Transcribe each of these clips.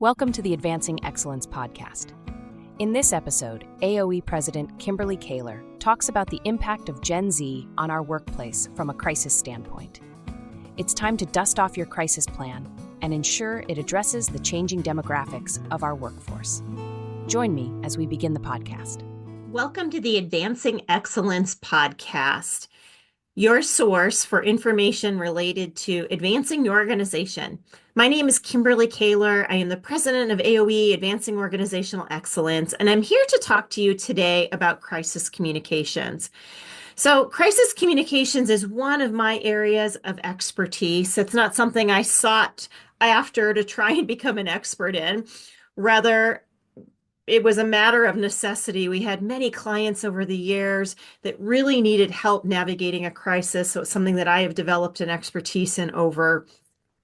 Welcome to the Advancing Excellence podcast. In this episode, AOE President Kimberly Kayler talks about the impact of Gen Z on our workplace from a crisis standpoint. It's time to dust off your crisis plan and ensure it addresses the changing demographics of our workforce. Join me as we begin the podcast. Welcome to the Advancing Excellence podcast, your source for information related to advancing your organization. My name is Kimberly Kayler. I am the president of AOE, Advancing Organizational Excellence, and I'm here to talk to you today about crisis communications. So crisis communications is one of my areas of expertise. It's not something I sought after to try and become an expert in. Rather, it was a matter of necessity. We had many clients over the years that really needed help navigating a crisis. So it's something that I have developed an expertise in over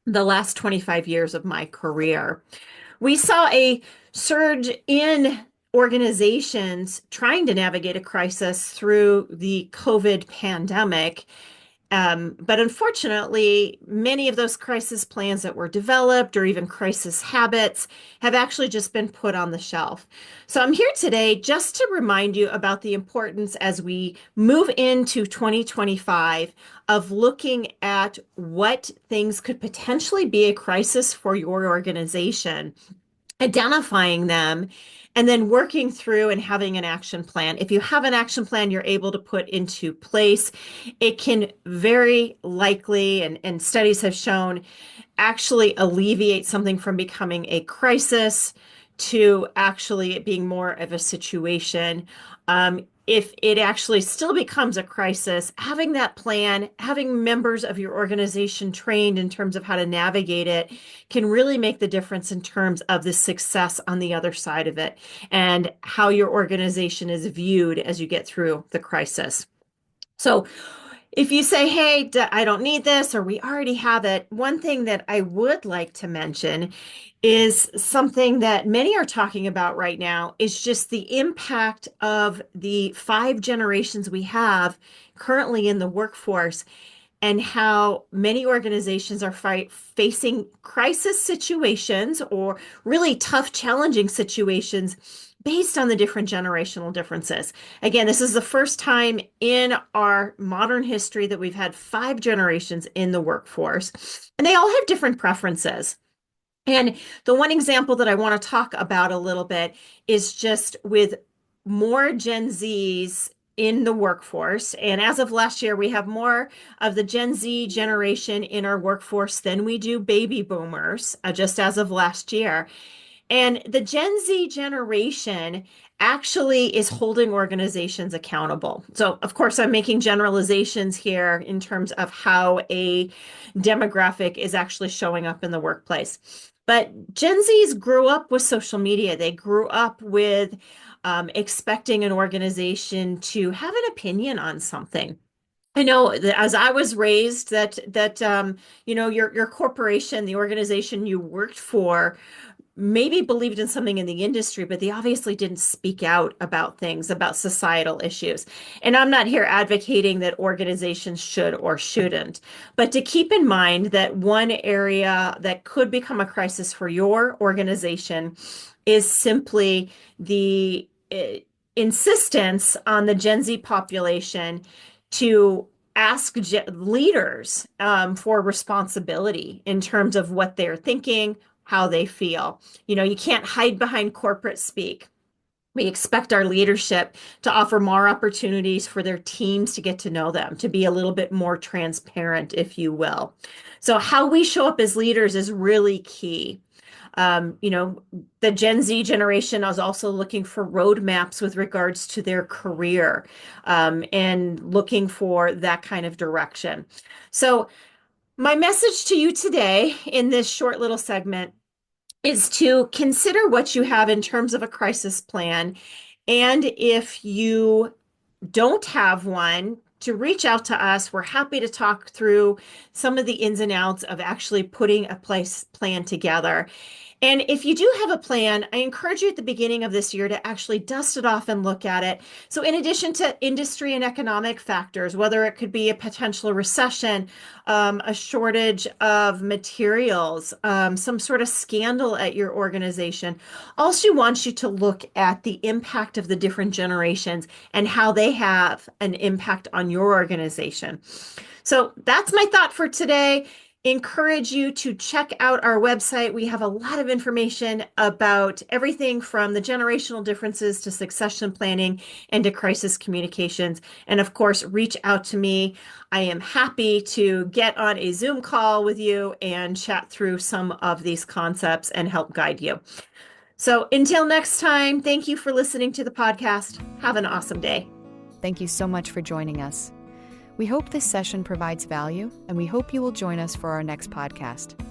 the last 25 years of my career. We saw a surge in organizations trying to navigate a crisis through the COVID pandemic. But unfortunately, many of those crisis plans that were developed or even crisis habits have actually just been put on the shelf. So I'm here today just to remind you about the importance as we move into 2025 of looking at what things could potentially be a crisis for your organization, identifying them, and then working through and having an action plan. If you have an action plan you're able to put into place, it can very likely, and studies have shown, actually alleviate something from becoming a crisis to actually it being more of a situation. If it actually still becomes a crisis, having that plan, having members of your organization trained in terms of how to navigate it can really make the difference in terms of the success on the other side of it and how your organization is viewed as you get through the crisis. So if you say, hey, I don't need this, or we already have it, one thing that I would like to mention is something that many are talking about right now is just the impact of the 5 generations we have currently in the workforce and how many organizations are facing crisis situations or really tough, challenging situations based on the different generational differences. Again, this is the first time in our modern history that we've had 5 generations in the workforce, and they all have different preferences. And the one example that I want to talk about a little bit is just with more Gen Zs in the workforce. And as of last year, we have more of the Gen Z generation in our workforce than we do baby boomers, just as of last year. And the Gen Z generation actually is holding organizations accountable. So, of course, I'm making generalizations here in terms of how a demographic is actually showing up in the workplace. But Gen Zs grew up with social media. They grew up with expecting an organization to have an opinion on something. I know that as I was raised that your corporation, the organization you worked for, maybe believed in something in the industry, but they obviously didn't speak out about things, about societal issues. And I'm not here advocating that organizations should or shouldn't, but to keep in mind that one area that could become a crisis for your organization is simply the insistence on the Gen Z population to ask leaders for responsibility in terms of what they're thinking, how they feel. You can't hide behind corporate speak. We expect our leadership to offer more opportunities for their teams to get to know them, to be a little bit more transparent, if you will. So how we show up as leaders is really key. The Gen Z generation is also looking for roadmaps with regards to their career and looking for that kind of direction. So my message to you today in this short little segment is to consider what you have in terms of a crisis plan. And if you don't have one, to reach out to us. We're happy to talk through some of the ins and outs of actually putting a plan together. And if you do have a plan, I encourage you at the beginning of this year to actually dust it off and look at it. So, in addition to industry and economic factors, whether it could be a potential recession, a shortage of materials, some sort of scandal at your organization, also wants you to look at the impact of the different generations and how they have an impact on your organization. So, that's my thought for today. Encourage you to check out our website. We have a lot of information about everything from the generational differences to succession planning and to crisis communications. And of course, reach out to me. I am happy to get on a Zoom call with you and chat through some of these concepts and help guide you. So until next time, thank you for listening to the podcast. Have an awesome day. Thank you so much for joining us. We hope this session provides value, and we hope you will join us for our next podcast.